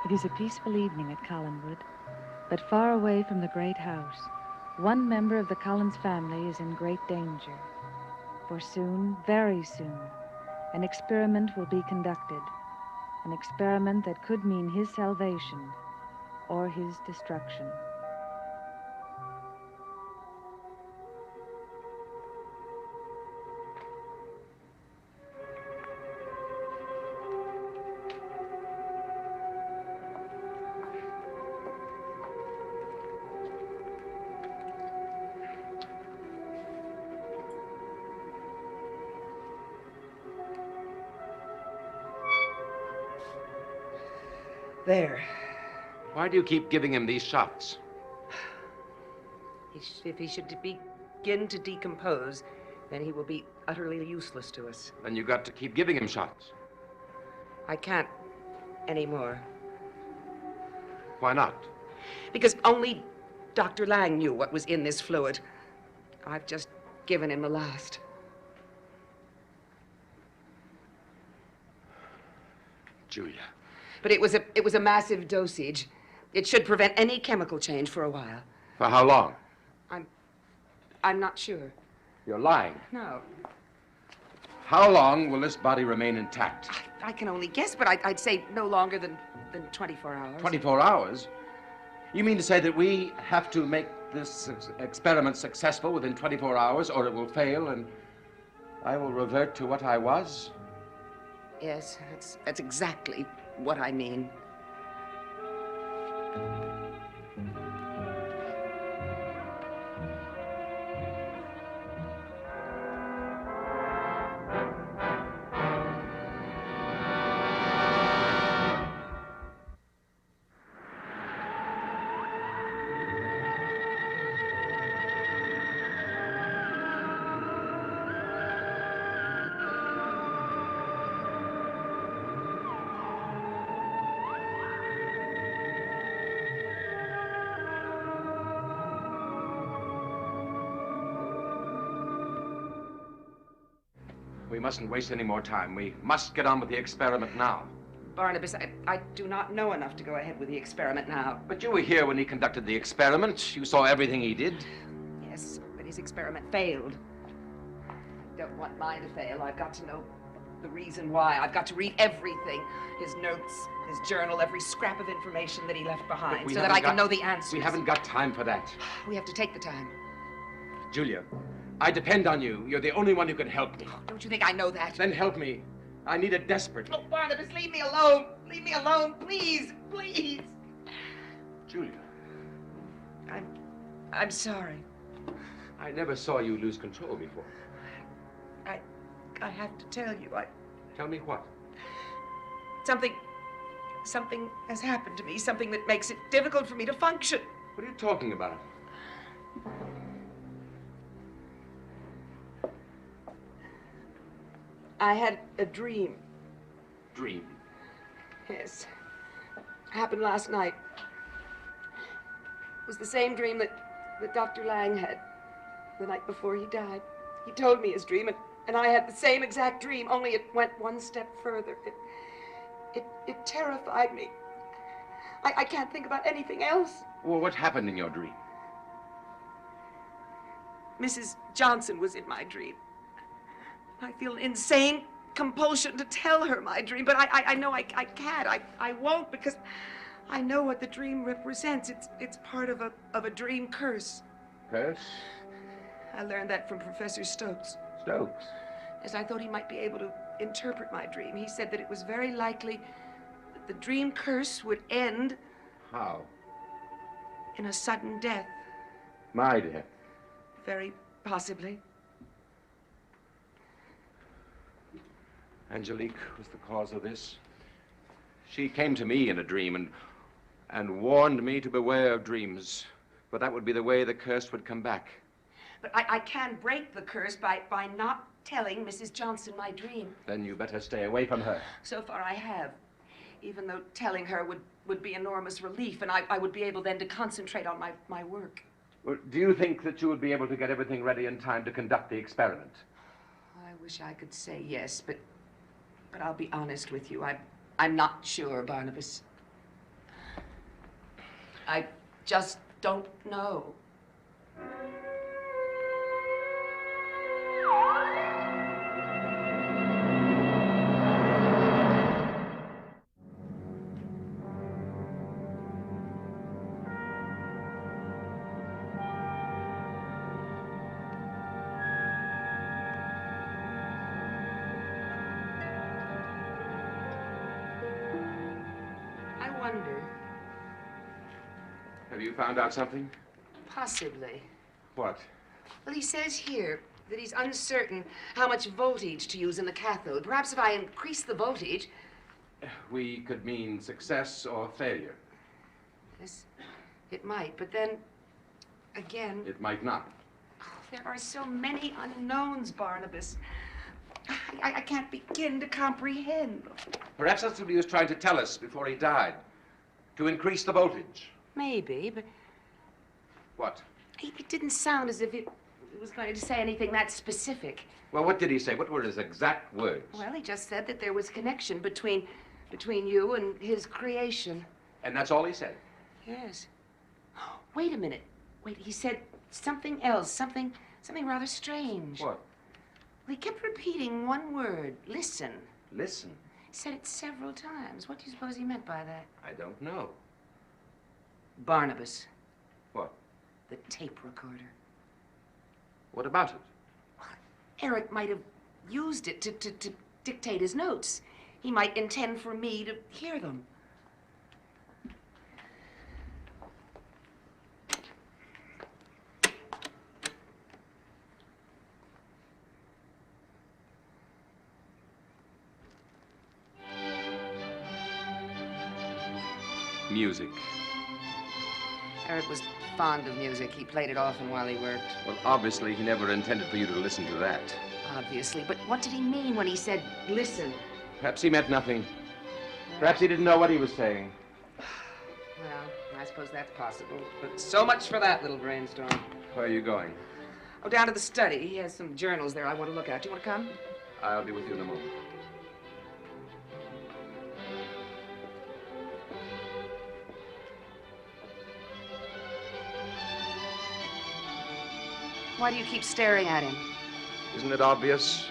It is a peaceful evening at Collinwood, but far away from the great house, one member of the Collins family is in great danger. For soon, very soon, an experiment will be conducted, an experiment that could mean his salvation or his destruction. There. Why do you keep giving him these shots? If he should begin to decompose, then he will be utterly useless to us. Then you got to keep giving him shots. I can't anymore. Why not? Because only Dr. Lang knew what was in this fluid. I've just given him the last. Julia. But it was a massive dosage. It should prevent any chemical change for a while. For how long? I'm not sure. You're lying. No. How long will this body remain intact? I can only guess, but I'd say no longer than 24 hours. 24 hours? You mean to say that we have to make this experiment successful within 24 hours, or it will fail and I will revert to what I was? Yes, that's exactly what I mean. We mustn't waste any more time. We must get on with the experiment now. Barnabas, I do not know enough to go ahead with the experiment now. But you were here when he conducted the experiment. You saw everything he did. Yes, but his experiment failed. I don't want mine to fail. I've got to know the reason why. I've got to read everything. His notes, his journal, every scrap of information that he left behind, so that I can know the answers. We haven't got time for that. We have to take the time. Julia, I depend on you. You're the only one who can help me. Oh, don't you think I know that? Then help me. I need it desperately. Oh, Barnabas, leave me alone. Leave me alone, please, please. Julia. I'm sorry. I never saw you lose control before. I have to tell you, Tell me what? Something has happened to me, something that makes it difficult for me to function. What are you talking about? I had a dream. Dream? Yes. Happened last night. It was the same dream that Dr. Lang had the night before he died. He told me his dream, and I had the same exact dream, only it went one step further. It terrified me. I can't think about anything else. Well, what happened in your dream? Mrs. Johnson was in my dream. I feel an insane compulsion to tell her my dream, but I know I can't. I won't, because I know what the dream represents. It's part of a dream curse. Curse? I learned that from Professor Stokes. Stokes? As I thought he might be able to interpret my dream. He said that it was very likely that the dream curse would end... How? In a sudden death. My death? Very possibly. Angelique was the cause of this. She came to me in a dream and warned me to beware of dreams, for that would be the way the curse would come back. But I can break the curse by not telling Mrs. Johnson my dream. Then you better stay away from her. So far I have, even though telling her would be enormous relief, and I would be able then to concentrate on my work. Well, do you think that you would be able to get everything ready in time to conduct the experiment? I wish I could say yes, but I'll be honest with you. I'm not sure, Barnabas. I just don't know. I wonder, Have you found out something? possibly. What? Well, he says here that he's uncertain how much voltage to use in the cathode. Perhaps if I increase the voltage. We could mean success or failure. Yes, it might, but then again. It might not. Oh, there are so many unknowns, Barnabas. I can't begin to comprehend. Perhaps that's what he was trying to tell us before he died. To increase the voltage. Maybe, but What? it didn't sound as if it was going to say anything that specific. Well, what did he say? What were his exact words? Well, he just said that there was connection between you and his creation. And that's all he said? Yes. Wait a minute. Wait, he said something else, something rather strange. What? He kept repeating one word, listen. Listen. He said it several times. What do you suppose he meant by that? I don't know. Barnabas. What? The tape recorder. What about it? Eric might have used it to dictate his notes. He might intend for me to hear them. Music. Eric was fond of music. He played it often while he worked. Well, obviously, he never intended for you to listen to that. Obviously. But what did he mean when he said, listen? Perhaps he meant nothing. Perhaps he didn't know what he was saying. Well, I suppose that's possible. But so much for that little brainstorm. Where are you going? Oh, down to the study. He has some journals there I want to look at. Do you want to come? I'll be with you in a moment. Why do you keep staring at him? Isn't it obvious?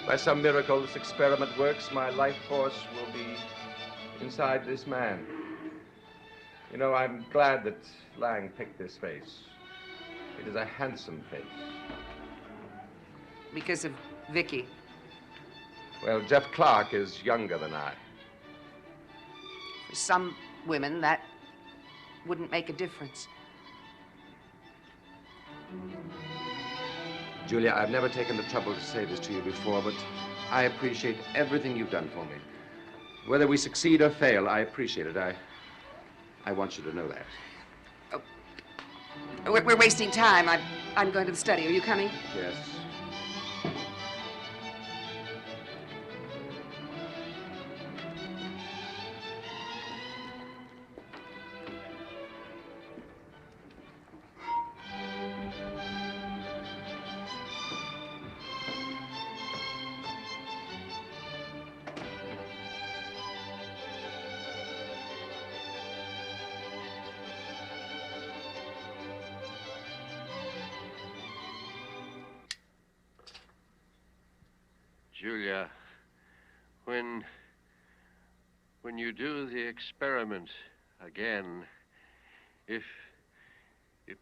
By some miracle, this experiment works. My life force will be inside this man. You know, I'm glad that Lang picked this face. It is a handsome face. Because of Vicky. Well, Jeff Clark is younger than I. For some women, that wouldn't make a difference. Julia, I've never taken the trouble to say this to you before, but I appreciate everything you've done for me. Whether we succeed or fail, I appreciate it. I want you to know that. Oh. We're wasting time. I'm going to the study. Are you coming? Yes. Julia, when you do the experiment again, if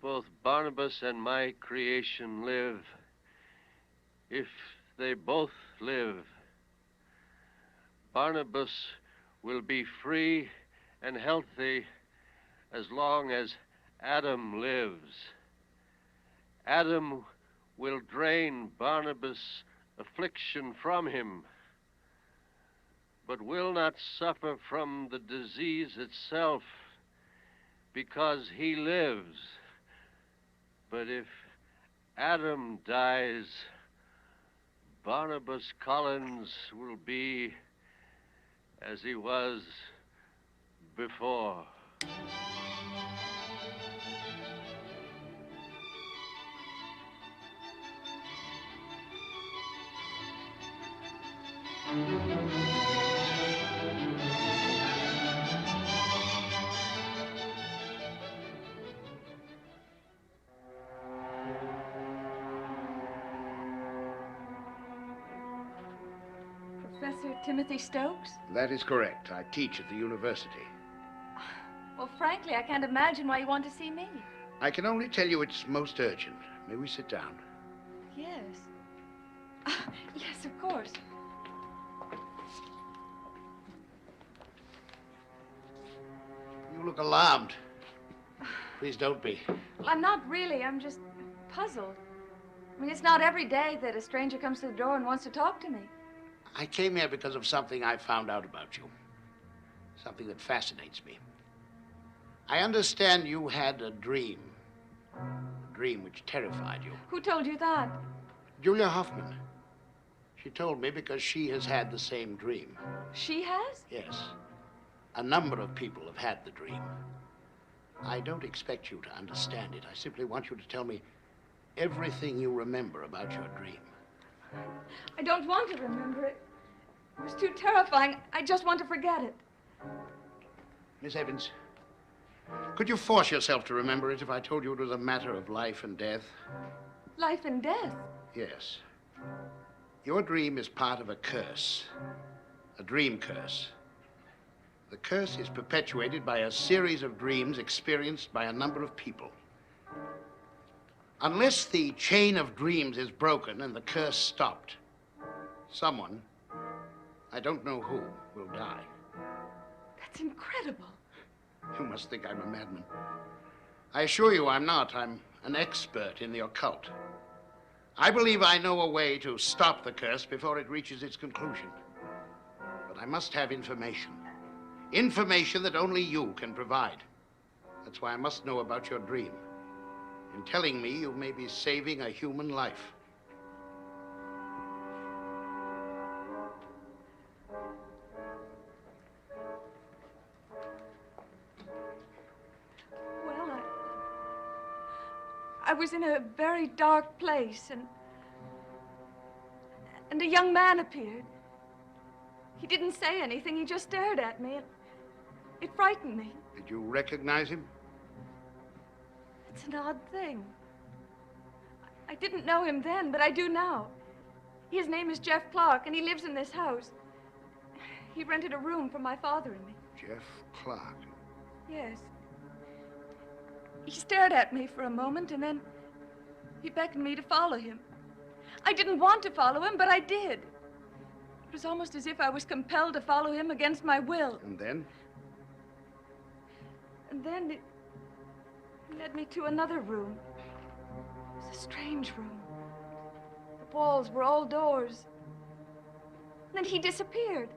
both Barnabas and my creation live, if they both live, Barnabas will be free and healthy as long as Adam lives. Adam will drain Barnabas' affliction from him, but will not suffer from the disease itself because he lives. But if Adam dies, Barnabas Collins will be as he was before. Professor Timothy Stokes? That is correct. I teach at the university. Well, frankly, I can't imagine why you want to see me. I can only tell you it's most urgent. May we sit down? Yes. Yes, of course. You look alarmed. Please don't be. Well, I'm not really. I'm just puzzled. I mean, it's not every day that a stranger comes to the door and wants to talk to me. I came here because of something I found out about you. Something that fascinates me. I understand you had a dream. A dream which terrified you. Who told you that? Julia Hoffman. She told me because she has had the same dream. She has? Yes. A number of people have had the dream. I don't expect you to understand it. I simply want you to tell me everything you remember about your dream. I don't want to remember it. It was too terrifying. I just want to forget it. Miss Evans, could you force yourself to remember it if I told you it was a matter of life and death? Life and death? Yes. Your dream is part of a curse. A dream curse. The curse is perpetuated by a series of dreams experienced by a number of people. Unless the chain of dreams is broken and the curse stopped, someone, I don't know who, will die. That's incredible. You must think I'm a madman. I assure you I'm not. I'm an expert in the occult. I believe I know a way to stop the curse before it reaches its conclusion. But I must have information. Information that only you can provide. That's why I must know about your dream. In telling me, you may be saving a human life. Well, I was in a very dark place, and a young man appeared. He didn't say anything. He just stared at me, and it frightened me. Did you recognize him? It's an odd thing. I didn't know him then, but I do now. His name is Jeff Clark, and he lives in this house. He rented a room for my father and me. Jeff Clark. Yes. He stared at me for a moment, and then he beckoned me to follow him. I didn't want to follow him, but I did. It was almost as if I was compelled to follow him against my will. And then? And then it led me to another room. It was a strange room. The walls were all doors. And then he disappeared.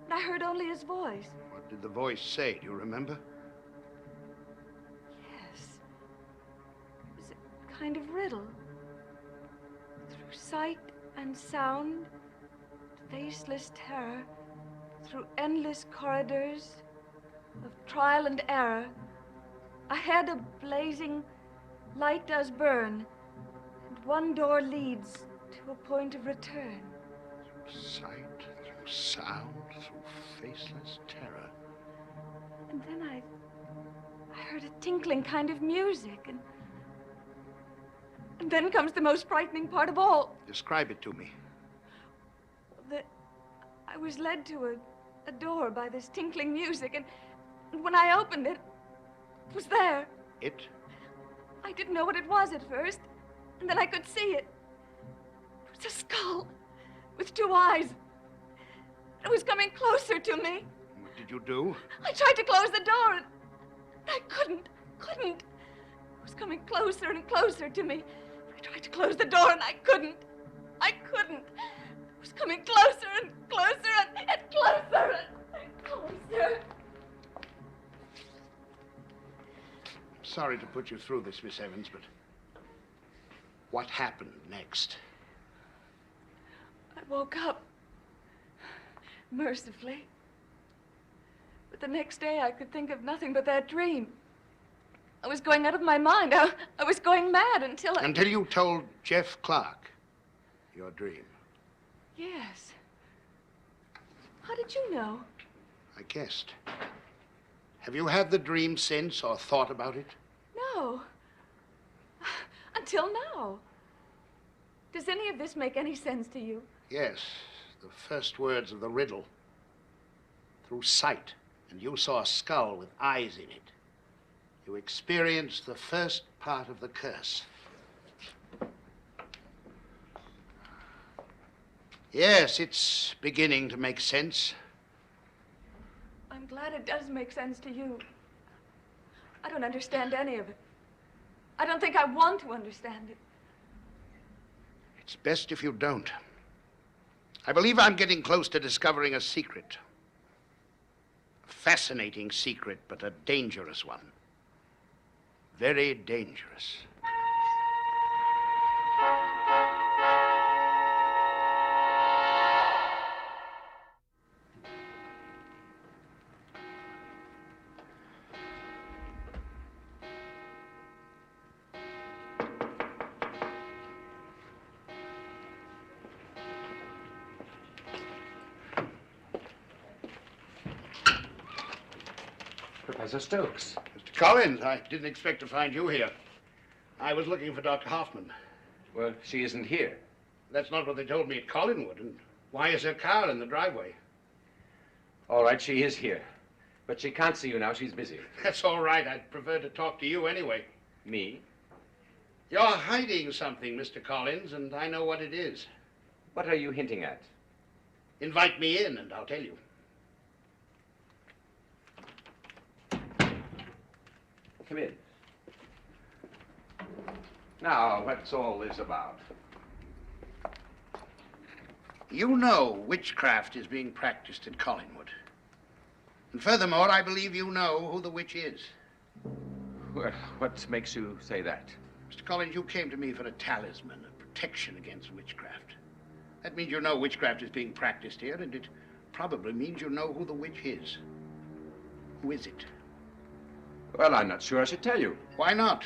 And I heard only his voice. What did the voice say? Do you remember? Yes. It was a kind of riddle. Through sight and sound, faceless terror, through endless corridors of trial and error, ahead a blazing light does burn, and one door leads to a point of return. Through sight, through sound, through faceless terror. And then I heard a tinkling kind of music, and then comes the most frightening part of all. Describe it to me. I was led to a door by this tinkling music, and when I opened it, it was there. It? I didn't know what it was at first, and then I could see it. It was a skull with two eyes. It was coming closer to me. What did you do? I tried to close the door, and I couldn't. It was coming closer and closer to me. I tried to close the door, and I couldn't. It was coming closer and closer and closer and closer. Sorry to put you through this, Miss Evans, but what happened next? I woke up, mercifully. But the next day, I could think of nothing but that dream. I was going out of my mind. I was going mad until Until you told Jeff Clark your dream. Yes. How did you know? I guessed. Have you had the dream since or thought about it? No. Until now. Does any of this make any sense to you? Yes. the first words of the riddle through sight, and you saw a skull with eyes in it. You experienced the first part of the curse. Yes, it's beginning to make sense. I'm glad it does make sense to you. I don't understand any of it. I don't think I want to understand it. It's best if you don't. I believe I'm getting close to discovering a secret. A fascinating secret, but a dangerous one. Very dangerous. Professor Stokes. Mr. Collins, I didn't expect to find you here. I was looking for Dr. Hoffman. Well, she isn't here. That's not what they told me at Collinwood. And why is her car in the driveway? All right, she is here. But she can't see you now. She's busy. That's all right. I'd prefer to talk to you anyway. Me? You're hiding something, Mr. Collins, and I know what it is. What are you hinting at? Invite me in, and I'll tell you. Come in. Now, what's all this about? You know witchcraft is being practiced at Collinwood. And furthermore, I believe you know who the witch is. Well, what makes you say that? Mr. Collins, you came to me for a talisman, a protection against witchcraft. That means you know witchcraft is being practiced here, and it probably means you know who the witch is. Who is it? Well, I'm not sure I should tell you. Why not?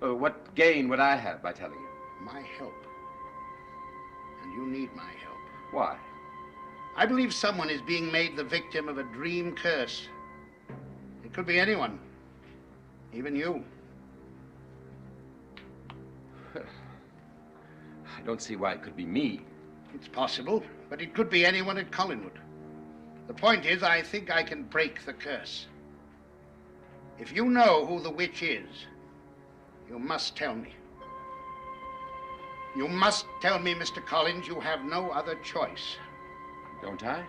What gain would I have by telling you? My help. And you need my help. Why? I believe someone is being made the victim of a dream curse. It could be anyone. Even you. I don't see why it could be me. It's possible, but it could be anyone at Collinwood. The point is, I think I can break the curse. If you know who the witch is, you must tell me. You must tell me, Mr. Collins, you have no other choice. Don't I?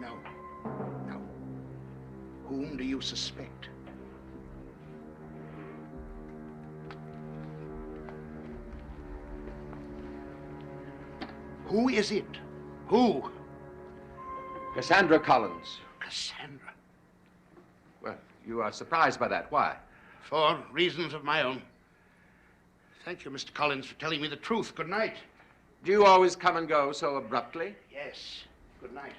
No. No. Whom do you suspect? Who is it? Who? Cassandra Collins. Cassandra. Well, you are surprised by that. Why? For reasons of my own. Thank you, Mr. Collins, for telling me the truth. Good night. Do you always come and go so abruptly? Yes. Good night.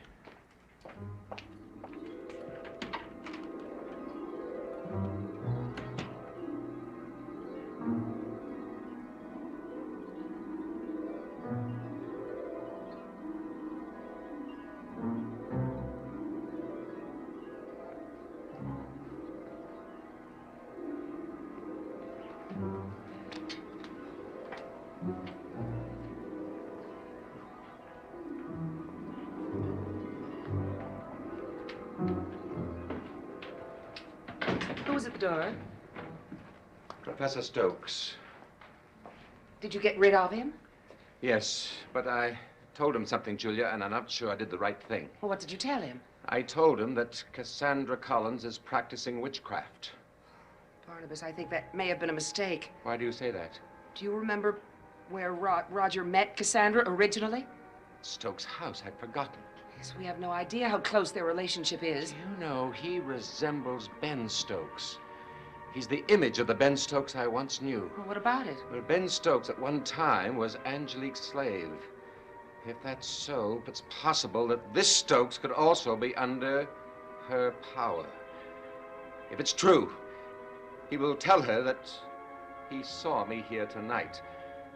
Who's at the door? Professor Stokes. Did you get rid of him? Yes, but I told him something, Julia, and I'm not sure I did the right thing. Well, what did you tell him? I told him that Cassandra Collins is practicing witchcraft. Barnabas, I think that may have been a mistake. Why do you say that? Do you remember where Roger met Cassandra originally? Stokes' house. I'd forgotten. Yes, we have no idea how close their relationship is. You know, he resembles Ben Stokes. He's the image of the Ben Stokes I once knew. Well, what about it? Well, Ben Stokes at one time was Angelique's slave. If that's so, it's possible that this Stokes could also be under her power. If it's true, he will tell her that he saw me here tonight.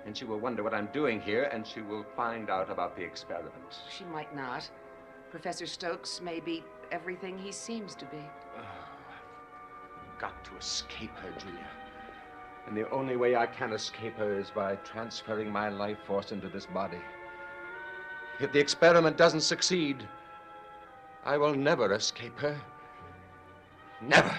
And she will wonder what I'm doing here, and she will find out about the experiment. She might not. Professor Stokes may be everything he seems to be. I've got to escape her, Julia. And the only way I can escape her is by transferring my life force into this body. If the experiment doesn't succeed, I will never escape her. Never.